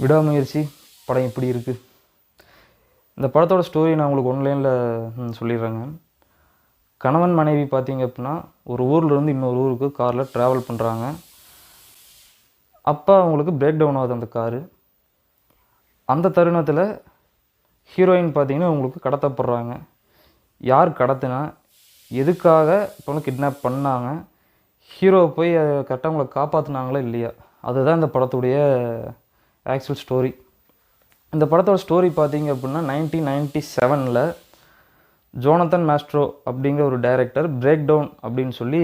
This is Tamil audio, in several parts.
விடாமுயற்சி படம் இப்படி இருக்குது. இந்த படத்தோட ஸ்டோரி நான் உங்களுக்கு ஒன்லைனில் சொல்லிடுறேங்க. கணவன் மனைவி பார்த்தீங்க அப்படின்னா ஒரு ஊர்லேருந்து இன்னொரு ஊருக்கு காரில் ட்ராவல் பண்ணுறாங்க. அப்போ அவங்களுக்கு பிரேக் டவுன் ஆகுது அந்த காரு. அந்த தருணத்தில் ஹீரோயின் பார்த்தீங்கன்னா அவங்களுக்கு கடத்தப்படுறாங்க. யார் கடத்தினா, எதுக்காக இப்போ கிட்னாப் பண்ணாங்க, ஹீரோவை போய் கரெக்டாக அவங்கள காப்பாற்றினாங்களா இல்லையா, அதுதான் இந்த படத்துடைய ஆக்சுவல் ஸ்டோரி. இந்த படத்தோட ஸ்டோரி பார்த்தீங்க அப்படின்னா 1997 ஜோனத்தன் மாஸ்ட்ரோ அப்படிங்கிற ஒரு டைரக்டர் பிரேக் டவுன் அப்படின்னு சொல்லி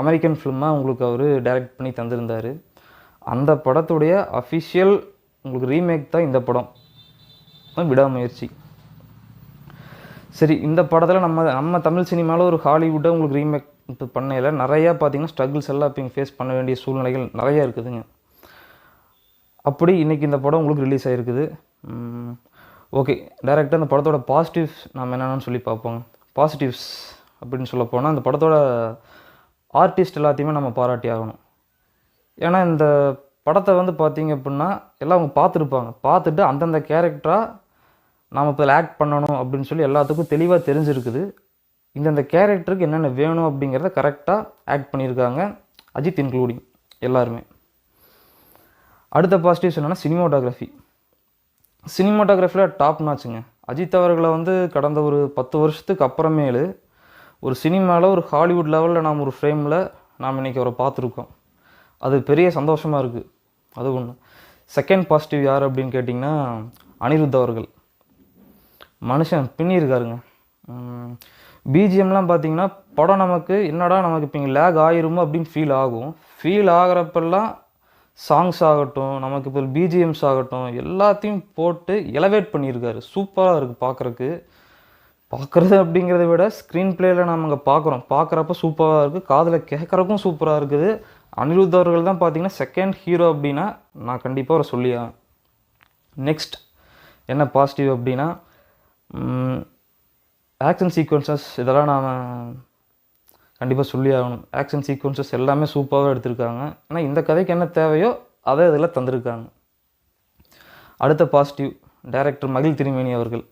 அமெரிக்கன் ஃபிலிமாக உங்களுக்கு அவர் டைரக்ட் பண்ணி தந்திருந்தார். அந்த படத்துடைய அஃபிஷியல் உங்களுக்கு ரீமேக் தான் இந்த படம் விடாமுயற்சி. சரி, இந்த படத்தில் நம்ம தமிழ் சினிமாவில் ஒரு ஹாலிவுட்டை உங்களுக்கு ரீமேக் பண்ணையில் நிறையா பார்த்தீங்கன்னா ஸ்ட்ரகிள்ஸ் எல்லாம் இப்போ இங்கே ஃபேஸ் பண்ண வேண்டிய சூழ்நிலைகள் நிறையா இருக்குதுங்க. அப்படி இன்றைக்கி இந்த படம் உங்களுக்கு ரிலீஸ் ஆகிருக்குது. ஓகே, டைரெக்டாக இந்த படத்தோட பாசிட்டிவ்ஸ் நம்ம என்னென்னு சொல்லி பார்ப்போங்க. பாசிட்டிவ்ஸ் அப்படின்னு சொல்ல போனால் இந்த படத்தோட ஆர்டிஸ்ட் எல்லாத்தையுமே நம்ம பாராட்டி ஆகணும். ஏன்னா இந்த படத்தை பார்த்தீங்க அப்படின்னா எல்லாம் அவங்க பார்த்துட்டு அந்தந்த கேரக்டராக நாம் இப்போ ஆக்ட் பண்ணணும் அப்படின்னு சொல்லி எல்லாத்துக்கும் தெளிவாக தெரிஞ்சிருக்குது. இந்தந்த கேரக்டருக்கு என்னென்ன வேணும் அப்படிங்கிறத கரெக்டாக ஆக்ட் பண்ணியிருக்காங்க, அஜித் இன்க்ளூடிங் எல்லாருமே. அடுத்த பாசிட்டிவ்ஸ் என்னென்னா சினிமாட்டோகிராஃபியில் டாப் நாச்சுங்க. அஜித் அவர்களை கடந்த ஒரு 10 வருஷத்துக்கு அப்புறமேலு ஒரு சினிமாவில் ஒரு ஹாலிவுட் லெவலில் நாம் ஒரு ஃப்ரேமில் நாம் இன்றைக்கி அவரை பார்த்துருக்கோம். அது பெரிய சந்தோஷமாக இருக்குது. அது ஒன்று. செகண்ட் பாசிட்டிவ் யார் அப்படின்னு கேட்டிங்கன்னா அனிருத் அவர்கள். மனுஷன் பின்னியிருக்காருங்க. பிஜிஎம்லாம் பார்த்தீங்கன்னா படம் நமக்கு இப்போ இங்கே லேக் ஆகிருமோ அப்படின்னு ஃபீல் ஆகிறப்பெல்லாம் சாங்ஸ் ஆகட்டும், நமக்கு இப்போ பிஜிஎம்ஸ் ஆகட்டும், எல்லாத்தையும் போட்டு எலவேட் பண்ணியிருக்காரு. சூப்பராக இருக்குது பார்க்குறது அப்படிங்கிறத விட ஸ்க்ரீன் பிளேயில் நம்ம அங்கே பார்க்குறப்ப சூப்பராக இருக்குது, காதில் கேட்குறக்கும் சூப்பராக இருக்குது. அனிருத் அவர்கள் தான் பார்த்தீங்கன்னா செகண்ட் ஹீரோ அப்படின்னா நான் கண்டிப்பாக அவரை சொல்லியா. நெக்ஸ்ட் என்ன பாசிட்டிவ் அப்படின்னா ஆக்ஷன் சீக்வன்சஸ், இதெல்லாம் நாம் கண்டிப்பாக சொல்லி ஆகணும். ஆக்ஷன் சீக்வன்சஸ் எல்லாமே சூப்பராக எடுத்திருக்காங்க. ஆனால் இந்த கதைக்கு என்ன தேவையோ அதை இதில் தந்திருக்காங்க. அடுத்த பாசிட்டிவ் டைரக்டர் மகிழ் திருமேனி அவர்கள்.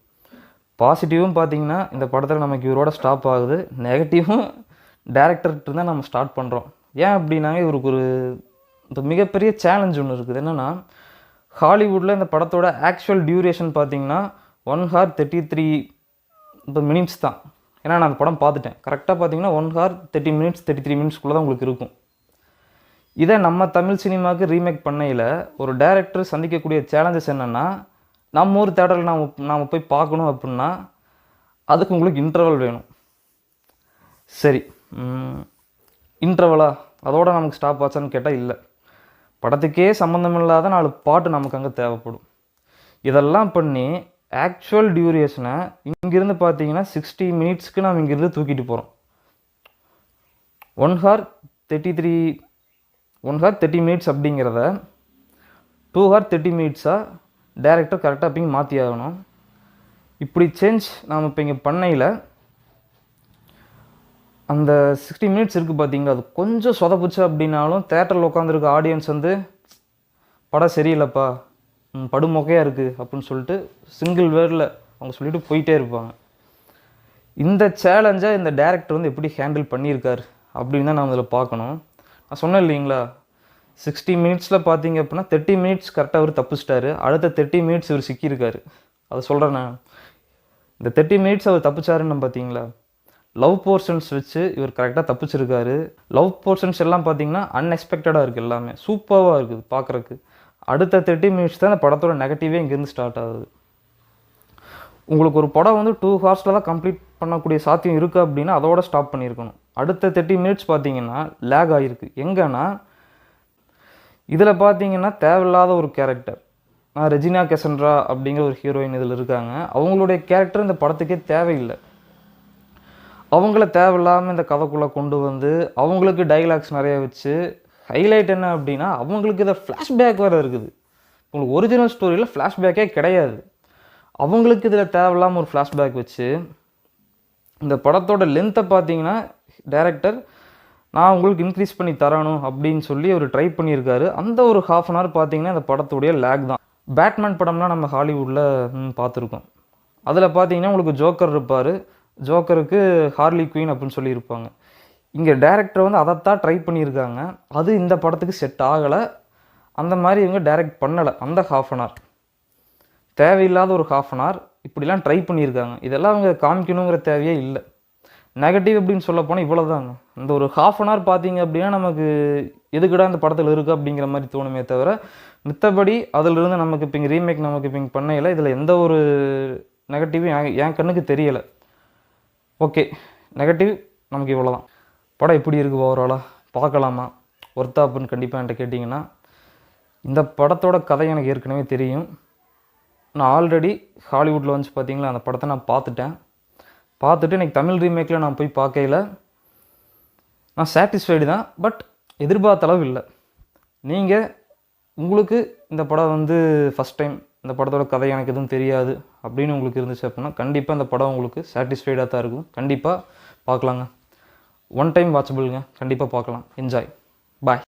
பாசிட்டிவும் பார்த்தீங்கன்னா இந்த படத்தில் நமக்கு இவரோட ஸ்டாப் ஆகுது. நெகட்டிவும் டைரக்டர்கிட்ட தான் நம்ம ஸ்டார்ட் பண்ணுறோம். ஏன் அப்படின்னாங்க, இவருக்கு ஒரு மிகப்பெரிய சேலஞ்ச் ஒன்று இருக்குது. என்னென்னா ஹாலிவுட்டில் இந்த படத்தோட ஆக்சுவல் டியூரேஷன் பார்த்தீங்கன்னா 1 hour 33 minutes தான். ஏன்னா நான் அந்த படம் பார்த்துட்டேன். கரெக்டாக பார்த்தீங்கன்னா 1 hour 30 minutes 33 minutesக்குள்ளே தான் உங்களுக்கு இருக்கும். இதை நம்ம தமிழ் சினிமாவுக்கு ரீமேக் பண்ணையில் ஒரு டைரக்டர் சந்திக்கக்கூடிய சேலஞ்சஸ் என்னென்னா, நம்ம ஒரு தேட்டரில் நாம் போய் பார்க்கணும் அப்படின்னா அதுக்கு உங்களுக்கு இன்டர்வல் வேணும். சரி, இன்டர்வலா அதோடு நமக்கு ஸ்டாப் ஆச்சான்னு கேட்டால் இல்லை. படத்துக்கே சம்மந்தமில்லாத 4 பாட்டு நமக்கு அங்கே தேவைப்படும். இதெல்லாம் பண்ணி ஆக்சுவல் டியூரேஷனை இங்கேருந்து பார்த்தீங்கன்னா 60 minutesக்கு நாம் இங்கேருந்து தூக்கிட்டு போகிறோம். 1 hour 30 minutes அப்படிங்கிறத 2 hour 30 minutesஸாக டைரக்டர் கரெக்டாக இப்போ மாற்றி ஆகணும். இப்படி சேஞ்ச் நாம் இப்போ இங்கே பண்ணையில் அந்த 60 minutes இருக்குது பார்த்தீங்களா, அது கொஞ்சம் சொதப்புச்சு அப்படின்னாலும் தேட்டரில் உட்காந்துருக்க ஆடியன்ஸ் படம் சரியில்லைப்பா, படுமொக்கையாக இருக்குது அப்படின்னு சொல்லிட்டு சிங்கிள் வேர்டில் அவங்க சொல்லிட்டு போயிட்டே இருப்பாங்க. இந்த சேலஞ்சை இந்த டைரக்டர் எப்படி ஹேண்டில் பண்ணியிருக்காரு அப்படின்னு தான் நம்ம இதில் பார்க்கணும். நான் சொன்னேன் இல்லைங்களா, 60 minutesல பார்த்தீங்க அப்படின்னா 30 minutes கரெக்டாக அவர் தப்பிச்சிட்டாரு. அடுத்த 30 minutes இவர் சிக்கியிருக்காரு. அதை சொல்கிறேன் நான். இந்த 30 minutes அவர் தப்பிச்சாருன்னு பார்த்தீங்களா, லவ் போர்ஷன்ஸ் வச்சு இவர் கரெக்டாக தப்பிச்சிருக்காரு. லவ் போர்ஷன்ஸ் எல்லாம் பார்த்தீங்கன்னா அன்எக்ஸ்பெக்டடாக இருக்குது, எல்லாமே சூப்பராக இருக்குது பார்க்குறக்கு. அடுத்த 30 minutes தான் இந்த படத்தோட நெகட்டிவே இங்கேருந்து ஸ்டார்ட் ஆகுது. உங்களுக்கு ஒரு படம் 2 hours தான் கம்ப்ளீட் பண்ணக்கூடிய சாத்தியம் இருக்குது அப்படின்னா அதோட ஸ்டாப் பண்ணியிருக்கணும். அடுத்த 30 minutes பார்த்தீங்கன்னா லேக் ஆகிருக்கு. எங்கன்னா இதில் பார்த்தீங்கன்னா தேவையில்லாத ஒரு கேரக்டர், ரெஜினா கெசன்ட்ரா அப்படிங்கிற ஒரு ஹீரோயின் இதில் இருக்காங்க. அவங்களுடைய கேரக்டர் இந்த படத்துக்கே தேவையில்லை. அவங்கள தேவையில்லாமல் இந்த கதைக்குள்ளே கொண்டு அவங்களுக்கு டைலாக்ஸ் நிறைய வச்சு ஹைலைட் என்ன அப்படின்னா அவங்களுக்கு இதை ஃப்ளாஷ்பேக் வேறு இருக்குது. உங்களுக்கு ஒரிஜினல் ஸ்டோரியில் ஃப்ளாஷ்பேக்கே கிடையாது. அவங்களுக்கு இதில் தேவையில்லாமல் ஒரு ஃப்ளாஷ்பேக் வச்சு இந்த படத்தோட லென்த்தை பார்த்தீங்கன்னா டைரக்டர் நான் உங்களுக்கு இன்க்ரீஸ் பண்ணி தரணும் அப்படின்னு சொல்லி அவர் ட்ரை பண்ணியிருக்காரு. அந்த ஒரு 1/2 hour பார்த்தீங்கன்னா இந்த படத்துடைய லேக் தான். பேட்மேன் படம்லாம் நம்ம ஹாலிவுட்டில் பார்த்துருக்கோம். அதில் பார்த்தீங்கன்னா உங்களுக்கு ஜோக்கர் இருப்பார். ஜோக்கருக்கு ஹார்லி குயின் அப்படின்னு சொல்லியிருப்பாங்க. இங்கே டேரக்டர் வந்து அதைத்தான் ட்ரை பண்ணியிருக்காங்க. அது இந்த படத்துக்கு செட் ஆகலை. அந்த மாதிரி இவங்க டைரக்ட் பண்ணலை. அந்த ½ அன் ஹவர் தேவையில்லாத ஒரு ½ அன் ஹவர் இப்படிலாம் ட்ரை பண்ணியிருக்காங்க. இதெல்லாம் அவங்க காமிக்கணுங்கிற தேவையே இல்லை. நெகட்டிவ் அப்படின்னு சொல்ல போனால் இவ்வளோ தாங்க. இந்த ஒரு ½ அன் ஹவர் பார்த்தீங்க அப்படின்னா நமக்கு எதுக்குடா இந்த படத்தில் இருக்குது அப்படிங்கிற மாதிரி தோணுமே தவிர, மித்தபடி அதிலிருந்து நமக்கு இப்போ இங்கே ரீமேக் நமக்கு இப்போ இங்கே பண்ணையில் இதில் எந்த ஒரு நெகட்டிவும் என் கண்ணுக்கு தெரியலை. ஓகே, நெகட்டிவ் நமக்கு இவ்வளோ தான். படம் எப்படி இருக்குது ஓவராலாக பார்க்கலாமா, ஒர்த்தா அப்படின்னு கண்டிப்பாக என்கிட்ட கேட்டிங்கன்னா, இந்த படத்தோட கதை எனக்கு ஏற்கனவே தெரியும். நான் ஆல்ரெடி ஹாலிவுட்டில் வந்து பார்த்தீங்களா அந்த படத்தை நான் பார்த்துட்டு எனக்கு தமிழ் ரீமேக்கில் நான் போய் பார்க்கையில் நான் சாட்டிஸ்ஃபைடு தான். பட் எதிர்பார்த்த அளவு இல்லை. உங்களுக்கு இந்த படம் வந்து ஃபஸ்ட் டைம் இந்த படத்தோட கதை எனக்கு எதுவும் தெரியாது அப்படின்னு உங்களுக்கு இருந்துச்சு அப்படின்னா கண்டிப்பாக இந்த படம் உங்களுக்கு சாட்டிஸ்ஃபைடாக தான் இருக்கும். கண்டிப்பாக பார்க்கலாங்க. ஒன் டைம் வாட்சபிளுங்க. கண்டிப்பாக பார்க்கலாம். என்ஜாய். பாய்.